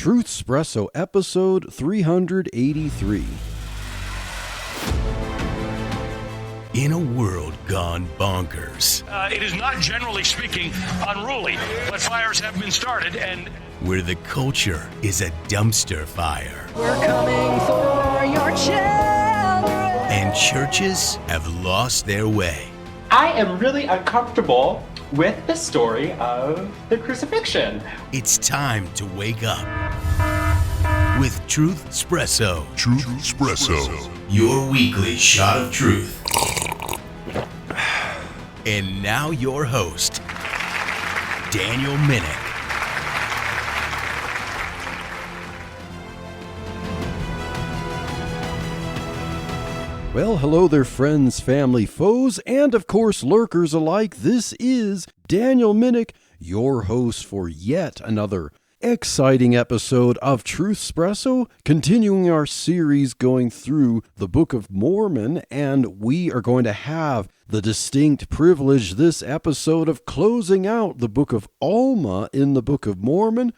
Truth Espresso episode 383. In a world gone bonkers. It is not, generally speaking, unruly, but fires have been started and... Where the culture is a dumpster fire. We're coming for your children. And churches have lost their way. I am really uncomfortable with the story of the crucifixion. It's time to wake up with Truth Espresso. Truth Espresso. Your weekly shot of truth. And now your host, Daniel Minnick. Well, hello there, friends, family, foes, and of course, lurkers alike. This is Daniel Minnick, your host for yet another exciting episode of Truth Espresso, continuing our series going through the Book of Mormon, and we are going to have the distinct privilege this episode of closing out the Book of Alma in the Book of Mormon.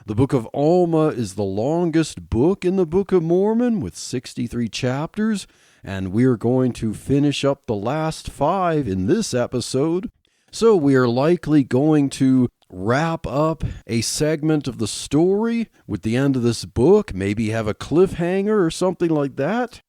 The Book of Alma is the longest book in the Book of Mormon with 63 chapters, and we're going to finish up the last 5 in this episode. So we are likely going to wrap up a segment of the story with the end of this book, maybe have a cliffhanger or something like that.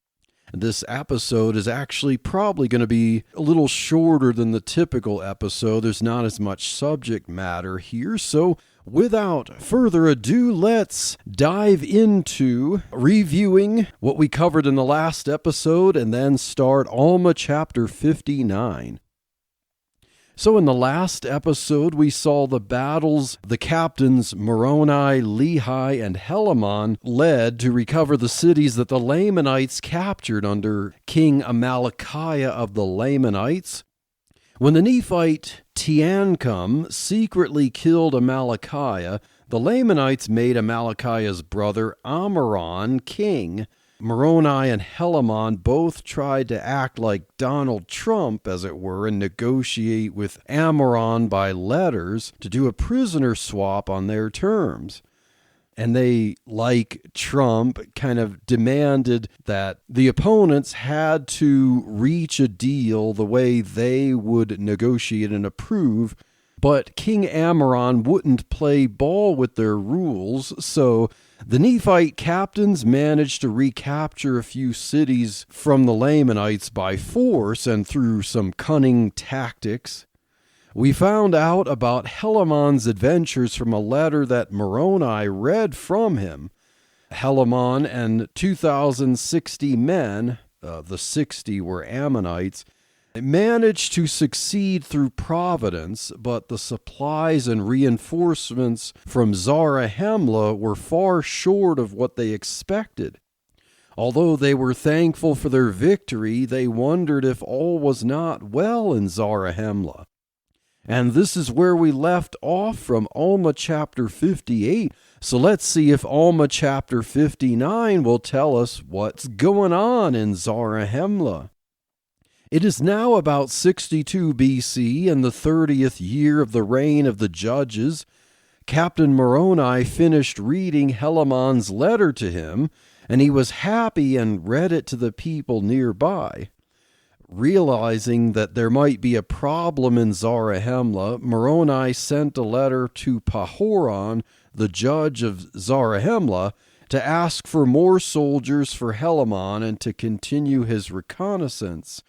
This episode is actually probably going to be a little shorter than the typical episode. There's not as much subject matter here, so without further ado, let's dive into reviewing what we covered in the last episode and then start Alma chapter 59. So in the last episode, we saw the battles the captains Moroni, Lehi, and Helaman led to recover the cities that the Lamanites captured under King Amalickiah of the Lamanites. When the Nephite Teancum secretly killed Amalickiah, the Lamanites made Amalickiah's brother Ammoron king. Moroni and Helaman both tried to act like Donald Trump, as it were, and negotiate with Ammoron by letters to do a prisoner swap on their terms. And they, like Trump, kind of demanded that the opponents had to reach a deal the way they would negotiate and approve. But King Ammoron wouldn't play ball with their rules, so the Nephite captains managed to recapture a few cities from the Lamanites by force and through some cunning tactics. We found out about Helaman's adventures from a letter that Moroni read from him. Helaman and 2,060 men, the 60 were Ammonites, managed to succeed through providence, but the supplies and reinforcements from Zarahemla were far short of what they expected. Although they were thankful for their victory, they wondered if all was not well in Zarahemla. And this is where we left off from Alma chapter 58. So let's see if Alma chapter 59 will tell us what's going on in Zarahemla. It is now about 62 BC and the 30th year of the reign of the judges. Captain Moroni finished reading Helaman's letter to him, and he was happy and read it to the people nearby. Realizing that there might be a problem in Zarahemla, Moroni sent a letter to Pahoran, the judge of Zarahemla, to ask for more soldiers for Helaman and to continue his reconnaissance.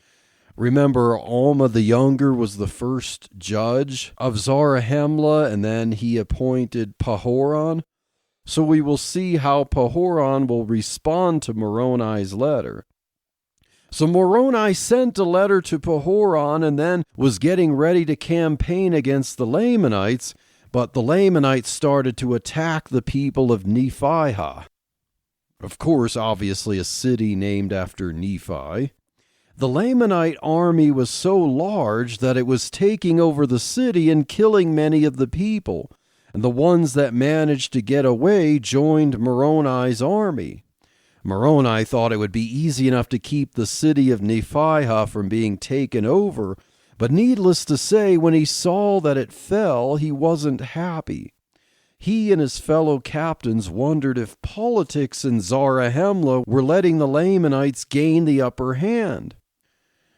Remember, Alma the Younger was the first judge of Zarahemla, and then he appointed Pahoran. So we will see how Pahoran will respond to Moroni's letter. So Moroni sent a letter to Pahoran and then was getting ready to campaign against the Lamanites, but the Lamanites started to attack the people of Nephiha. Of course, obviously a city named after Nephi. The Lamanite army was so large that it was taking over the city and killing many of the people, and the ones that managed to get away joined Moroni's army. Moroni thought it would be easy enough to keep the city of Nephiha from being taken over, but needless to say, when he saw that it fell, he wasn't happy. he and his fellow captains wondered if politics in Zarahemla were letting the Lamanites gain the upper hand.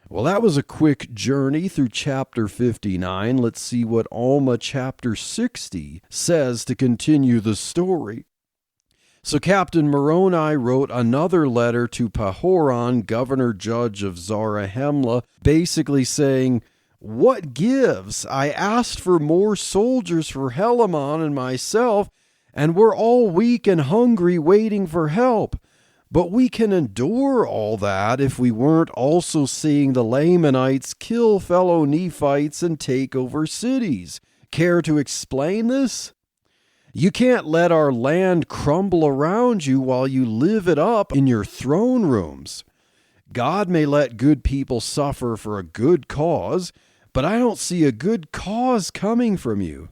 Well, that was a quick journey through chapter 59. Let's see what Alma chapter 60 says to continue the story. So Captain Moroni wrote another letter to Pahoran, governor-judge of Zarahemla, basically saying, "What gives? I asked for more soldiers for Helaman and myself, and we're all weak and hungry waiting for help. But we can endure all that if we weren't also seeing the Lamanites kill fellow Nephites and take over cities. Care to explain this? You can't let our land crumble around you while you live it up in your throne rooms. God may let good people suffer for a good cause, but I don't see a good cause coming from you.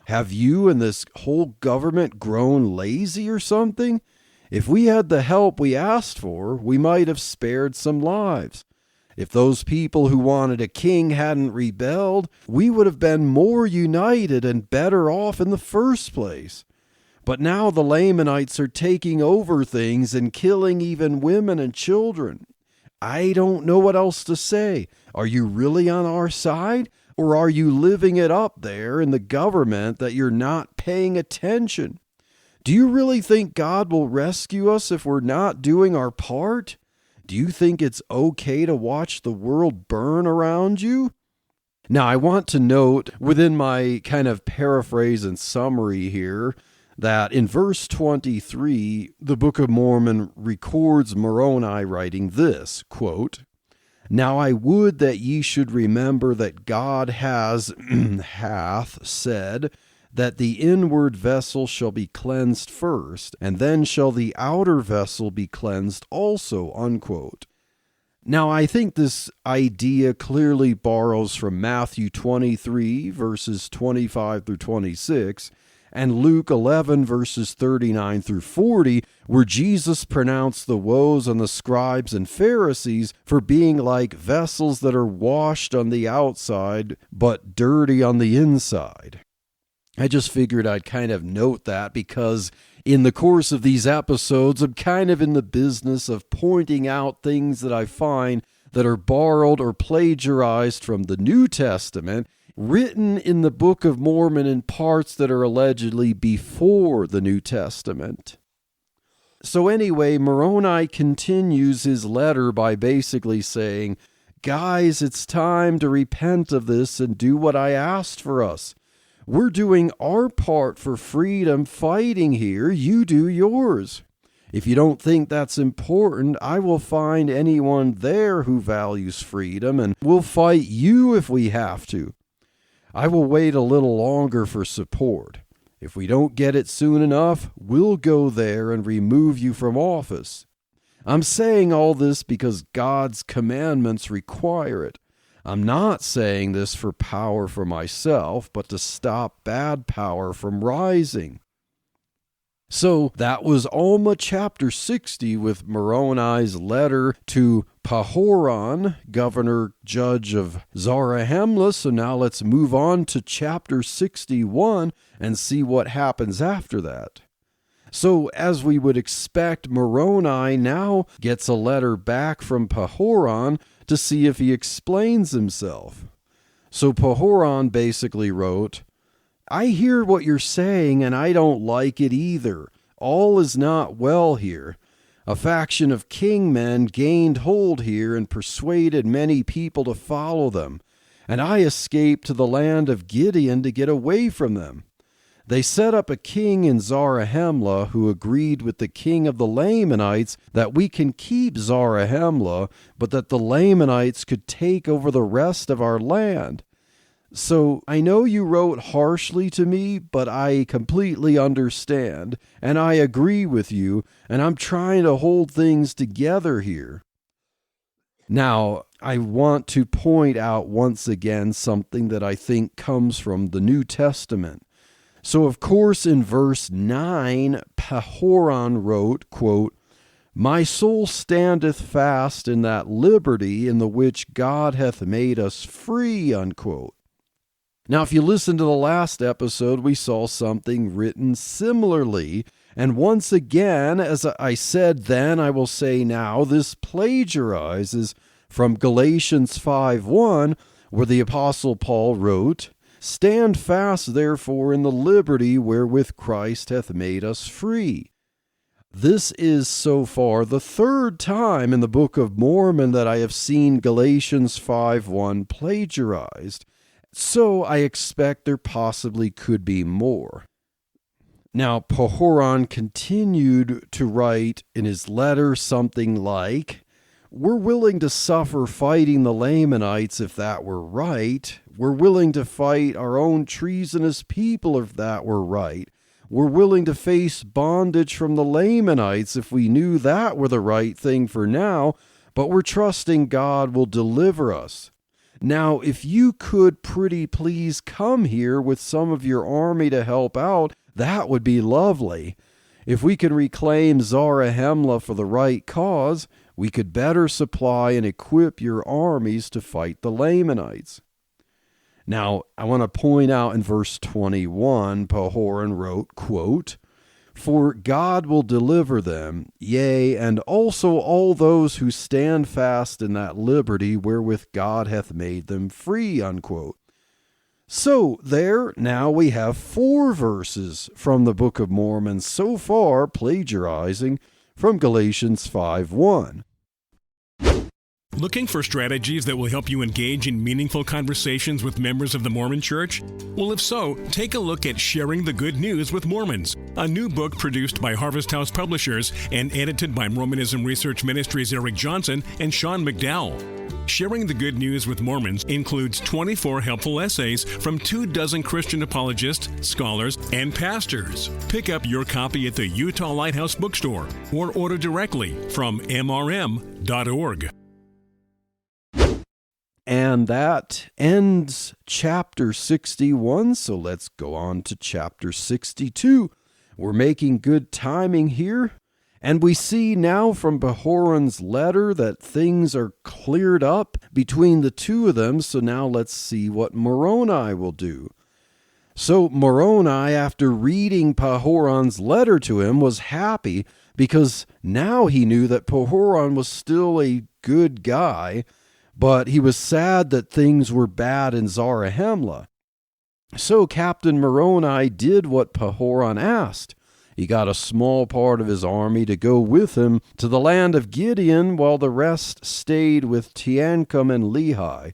Have you and this whole government grown lazy or something? If we had the help we asked for, we might have spared some lives. If those people who wanted a king hadn't rebelled, we would have been more united and better off in the first place. But now the Lamanites are taking over things and killing even women and children. I don't know what else to say. Are you really on our side? Or are you living it up there in the government that you're not paying attention? Do you really think God will rescue us if we're not doing our part? Do you think it's okay to watch the world burn around you?" Now, I want to note within my kind of paraphrase and summary here that in verse 23, the Book of Mormon records Moroni writing this, quote, "Now I would that ye should remember that God hath said, that the inward vessel shall be cleansed first, and then shall the outer vessel be cleansed also," unquote. Now, I think this idea clearly borrows from Matthew 23, verses 25 through 26, and Luke 11, verses 39 through 40, where Jesus pronounced the woes on the scribes and Pharisees for being like vessels that are washed on the outside, but dirty on the inside. I just figured I'd kind of note that because in the course of these episodes, I'm kind of in the business of pointing out things that I find that are borrowed or plagiarized from the New Testament, written in the Book of Mormon in parts that are allegedly before the New Testament. So anyway, Moroni continues his letter by basically saying, "Guys, it's time to repent of this and do what I asked for us. We're doing our part for freedom fighting here. You do yours. If you don't think that's important, I will find anyone there who values freedom, and we'll fight you if we have to. I will wait a little longer for support. If we don't get it soon enough, we'll go there and remove you from office. I'm saying all this because God's commandments require it. I'm not saying this for power for myself, but to stop bad power from rising." So that was Alma chapter 60 with Moroni's letter to Pahoran, governor-judge of Zarahemla. So now let's move on to chapter 61 and see what happens after that. So as we would expect, Moroni now gets a letter back from Pahoran to see if he explains himself. So Pahoran basically wrote, "I hear what you're saying, and I don't like it either. All is not well here. A faction of king men gained hold here and persuaded many people to follow them, and I escaped to the land of Gideon to get away from them. They set up a king in Zarahemla who agreed with the king of the Lamanites that we can keep Zarahemla, but that the Lamanites could take over the rest of our land. So I know you wrote harshly to me, but I completely understand, and I agree with you, and I'm trying to hold things together here." Now, I want to point out once again something that I think comes from the New Testament. So, of course, in verse 9, Pahoran wrote, quote, "My soul standeth fast in that liberty in the which God hath made us free," unquote. Now, if you listen to the last episode, we saw something written similarly. And once again, as I said then, I will say now, this plagiarizes from Galatians 5:1, where the Apostle Paul wrote, "Stand fast, therefore, in the liberty wherewith Christ hath made us free." This is so far the third time in the Book of Mormon that I have seen Galatians 5:1 plagiarized. So I expect there possibly could be more. Now, Pahoran continued to write in his letter something like, "We're willing to suffer fighting the Lamanites if that were right. We're willing to fight our own treasonous people if that were right. We're willing to face bondage from the Lamanites if we knew that were the right thing for now, but we're trusting God will deliver us. Now, if you could pretty please come here with some of your army to help out, that would be lovely. If we can reclaim Zarahemla for the right cause, we could better supply and equip your armies to fight the Lamanites." Now, I want to point out in verse 21, Pahoran wrote, quote, "For God will deliver them, yea, and also all those who stand fast in that liberty wherewith God hath made them free," unquote. So there, now we have 4 verses from the Book of Mormon so far plagiarizing from Galatians 5:1. Looking for strategies that will help you engage in meaningful conversations with members of the Mormon Church? Well, if so, take a look at Sharing the Good News with Mormons, a new book produced by Harvest House Publishers and edited by Mormonism Research Ministries' Eric Johnson and Sean McDowell. Sharing the Good News with Mormons includes 24 helpful essays from 24 Christian apologists, scholars, and pastors. Pick up your copy at the Utah Lighthouse Bookstore or order directly from mrm.org. And that ends chapter 61, so let's go on to chapter 62. We're making good timing here, and we see now from Pahoran's letter that things are cleared up between the two of them, so now let's see what Moroni will do. So Moroni, after reading Pahoran's letter to him, was happy because now he knew that Pahoran was still a good guy, but he was sad that things were bad in Zarahemla. So Captain Moroni did what Pahoran asked. He got a small part of his army to go with him to the land of Gideon, while the rest stayed with Teancum and Lehi.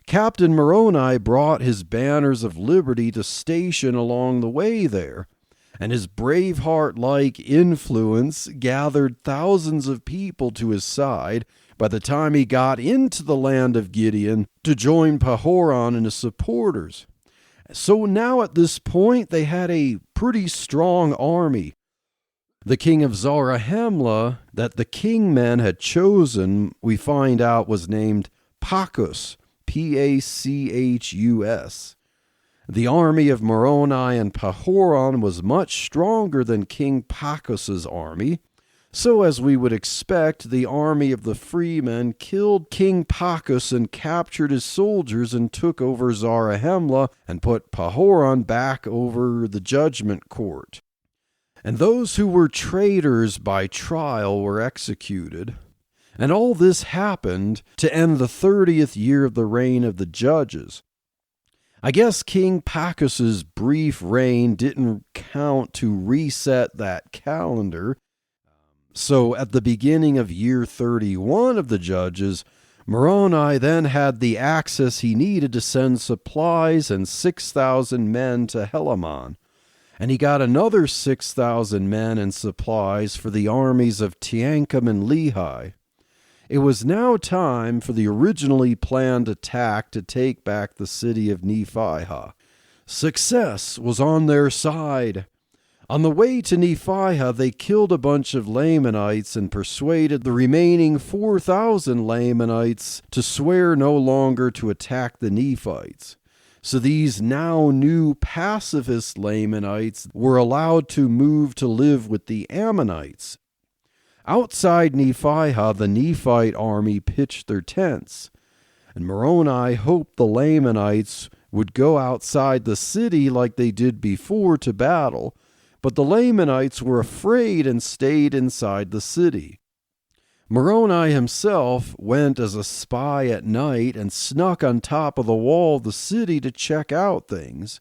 Captain Moroni brought his banners of liberty to station along the way there, and his Braveheart-like influence gathered thousands of people to his side by the time he got into the land of Gideon to join Pahoran and his supporters. So now at this point they had a pretty strong army. The king of Zarahemla that the kingmen had chosen, we find out, was named Pachus, Pachus. The army of Moroni and Pahoran was much stronger than King Pachus's army. So as we would expect, the army of the freemen killed King Pachus and captured his soldiers and took over Zarahemla and put Pahoran back over the judgment court. And those who were traitors by trial were executed. And all this happened to end the 30th year of the reign of the judges. I guess King Pachus's brief reign didn't count to reset that calendar. So at the beginning of year 31 of the judges, Moroni then had the access he needed to send supplies and 6,000 men to Helaman. And he got another 6,000 men and supplies for the armies of Teancum and Lehi. It was now time for the originally planned attack to take back the city of Nephite. Success was on their side. On the way to Nephite, they killed a bunch of Lamanites and persuaded the remaining 4,000 Lamanites to swear no longer to attack the Nephites. So these now new pacifist Lamanites were allowed to move to live with the Ammonites. Outside Nephite, the Nephite army pitched their tents, and Moroni hoped the Lamanites would go outside the city like they did before to battle, but the Lamanites were afraid and stayed inside the city. Moroni himself went as a spy at night and snuck on top of the wall of the city to check out things.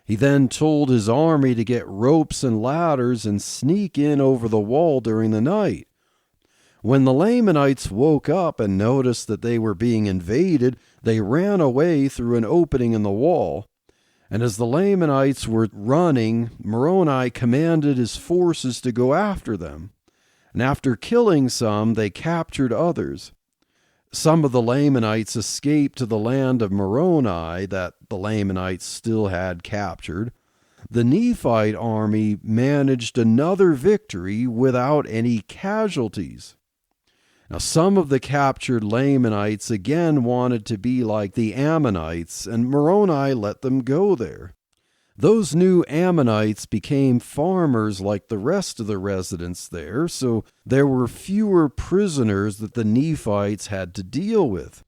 He then told his army to get ropes and ladders and sneak in over the wall during the night. When the Lamanites woke up and noticed that they were being invaded, they ran away through an opening in the wall. And as the Lamanites were running, Moroni commanded his forces to go after them. And after killing some, they captured others. Some of the Lamanites escaped to the land of Moroni that the Lamanites still had captured. The Nephite army managed another victory without any casualties. Now, some of the captured Lamanites again wanted to be like the Ammonites, and Moroni let them go there. Those new Ammonites became farmers like the rest of the residents there, so there were fewer prisoners that the Nephites had to deal with.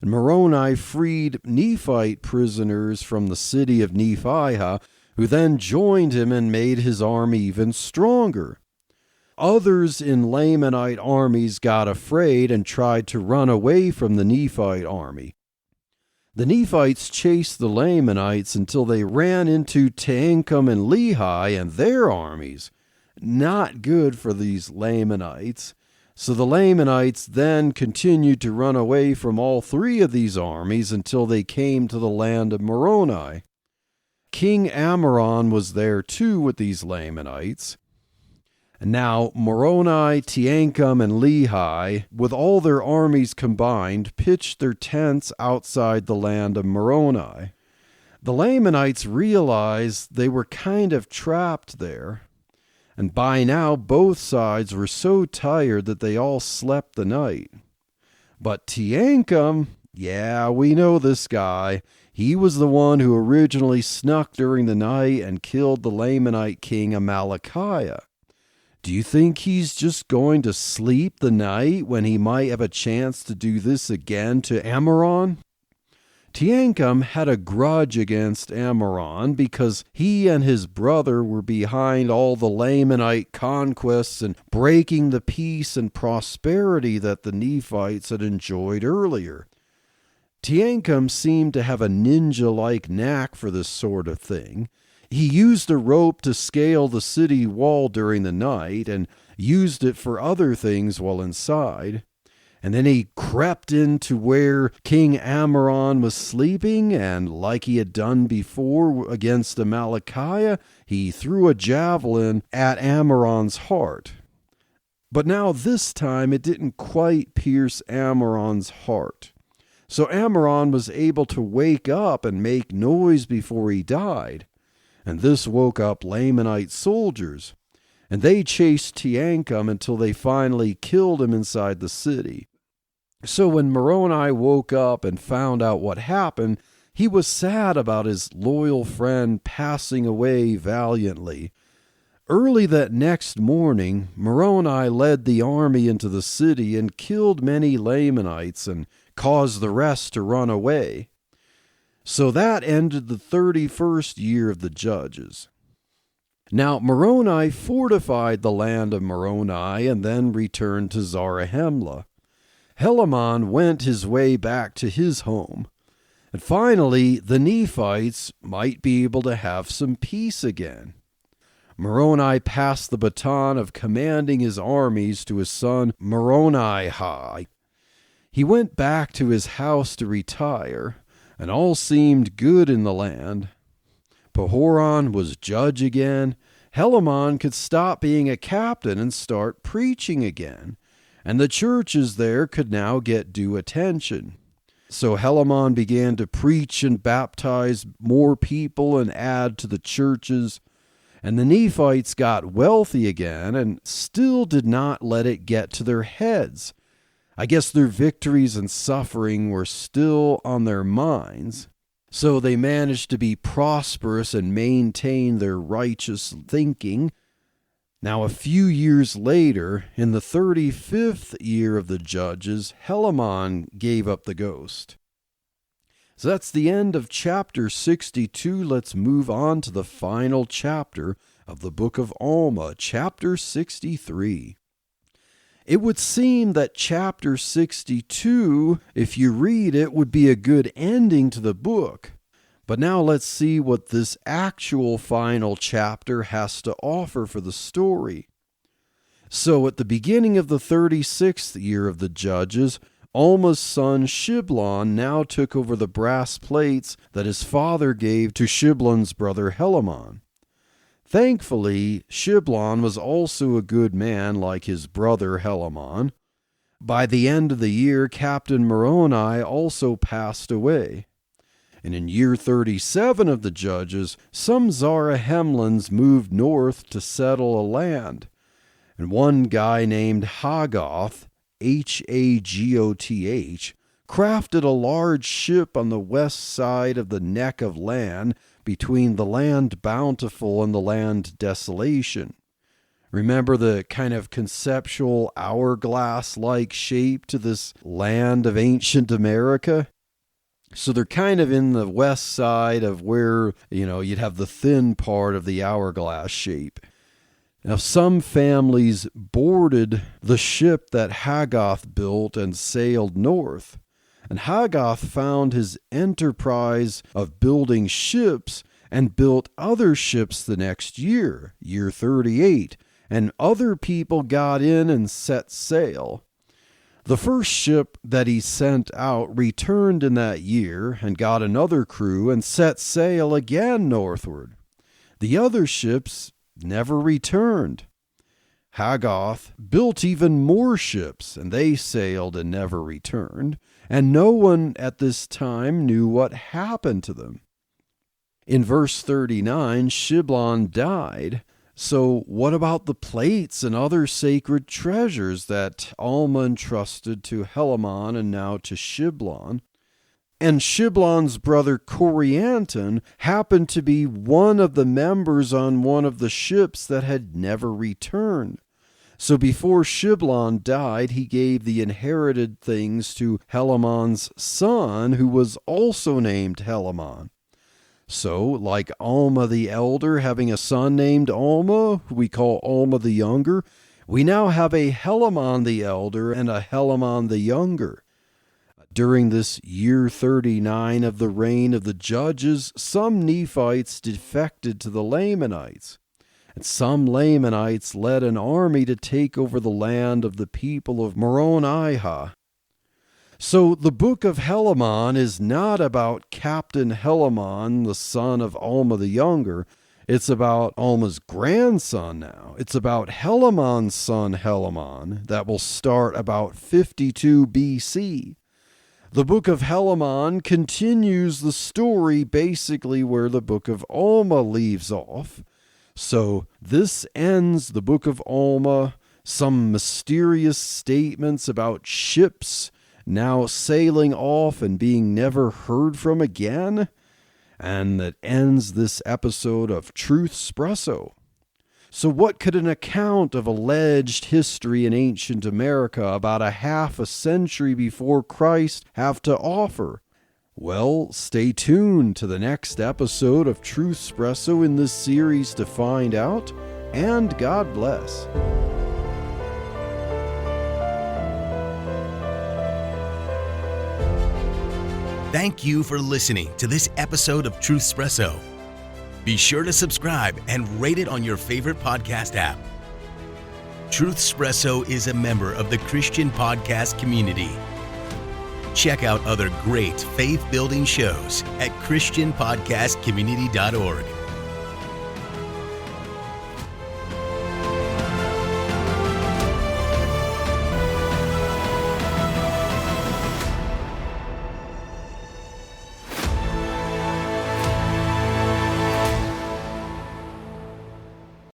And Moroni freed Nephite prisoners from the city of Nephite, who then joined him and made his army even stronger. Others in Lamanite armies got afraid and tried to run away from the Nephite army. The Nephites chased the Lamanites until they ran into Teancum and Lehi and their armies. Not good for these Lamanites. So the Lamanites then continued to run away from all three of these armies until they came to the land of Moroni. King Ammoron was there too with these Lamanites. And now Moroni, Teancum, and Lehi, with all their armies combined, pitched their tents outside the land of Moroni. The Lamanites realized they were kind of trapped there, and by now both sides were so tired that they all slept the night. But Teancum, yeah, we know this guy. He was the one who originally snuck during the night and killed the Lamanite king Amalickiah. Do you think he's just going to sleep the night when he might have a chance to do this again to Ammoron? Teancum had a grudge against Ammoron because he and his brother were behind all the Lamanite conquests and breaking the peace and prosperity that the Nephites had enjoyed earlier. Teancum seemed to have a ninja-like knack for this sort of thing. He used a rope to scale the city wall during the night and used it for other things while inside. And then he crept into where King Ammoron was sleeping, and like he had done before against Amalickiah, he threw a javelin at Ammoron's heart. But now this time it didn't quite pierce Ammoron's heart. So Ammoron was able to wake up and make noise before he died. And this woke up Lamanite soldiers, and they chased Teancum until they finally killed him inside the city. So when Moroni woke up and found out what happened, he was sad about his loyal friend passing away valiantly. Early that next morning, Moroni led the army into the city and killed many Lamanites and caused the rest to run away. So that ended the 31st year of the judges. Now Moroni fortified the land of Moroni and then returned to Zarahemla. Helaman went his way back to his home. And finally, the Nephites might be able to have some peace again. Moroni passed the baton of commanding his armies to his son Moroni. He went back to his house to retire, and all seemed good in the land. Pahoran was judge again. Helaman could stop being a captain and start preaching again, and the churches there could now get due attention. So Helaman began to preach and baptize more people and add to the churches, and the Nephites got wealthy again and still did not let it get to their heads. I guess their victories and suffering were still on their minds, so they managed to be prosperous and maintain their righteous thinking. Now, a few years later, in the 35th year of the judges, Helaman gave up the ghost. So that's the end of chapter 62. Let's move on to the final chapter of the book of Alma, chapter 63. It would seem that chapter 62, if you read it, would be a good ending to the book. But now let's see what this actual final chapter has to offer for the story. So at the beginning of the 36th year of the judges, Alma's son Shiblon now took over the brass plates that his father gave to Shiblon's brother Helaman. Thankfully, Shiblon was also a good man like his brother Helaman. By the end of the year, Captain Moroni also passed away. And in year 37 of the judges, some Zarahemlans moved north to settle a land. And one guy named Hagoth, Hagoth, crafted a large ship on the west side of the neck of land between the land Bountiful and the land Desolation. Remember the kind of conceptual hourglass-like shape to this land of ancient America? So they're kind of in the west side of where, you'd have the thin part of the hourglass shape. Now, some families boarded the ship that Hagoth built and sailed north. And Hagoth found his enterprise of building ships and built other ships the next year, year 38, and other people got in and set sail. The first ship that he sent out returned in that year and got another crew and set sail again northward. The other ships never returned. Hagoth built even more ships, and they sailed and never returned, and no one at this time knew what happened to them. In verse 39, Shiblon died. So what about the plates and other sacred treasures that Alma entrusted to Helaman and now to Shiblon? And Shiblon's brother Corianton happened to be one of the members on one of the ships that had never returned. So before Shiblon died, he gave the inherited things to Helaman's son, who was also named Helaman. So, like Alma the elder having a son named Alma, who we call Alma the younger, we now have a Helaman the elder and a Helaman the younger. During this year 39 of the reign of the judges, some Nephites defected to the Lamanites. And some Lamanites led an army to take over the land of the people of Moroni. So the book of Helaman is not about Captain Helaman, the son of Alma the Younger. It's about Alma's grandson now. It's about Helaman's son Helaman that will start about 52 BC. The book of Helaman continues the story basically where the book of Alma leaves off. So this ends the book of Alma, some mysterious statements about ships now sailing off and being never heard from again, and that ends this episode of Truth Espresso. So what could an account of alleged history in ancient America about a half a century before Christ have to offer? Well, stay tuned to the next episode of Truth Espresso in this series to find out, and God bless. Thank you for listening to this episode of Truth Espresso. Be sure to subscribe and rate it on your favorite podcast app. Truth Espresso is a member of the Christian podcast community. Check out other great faith-building shows at christianpodcastcommunity.org.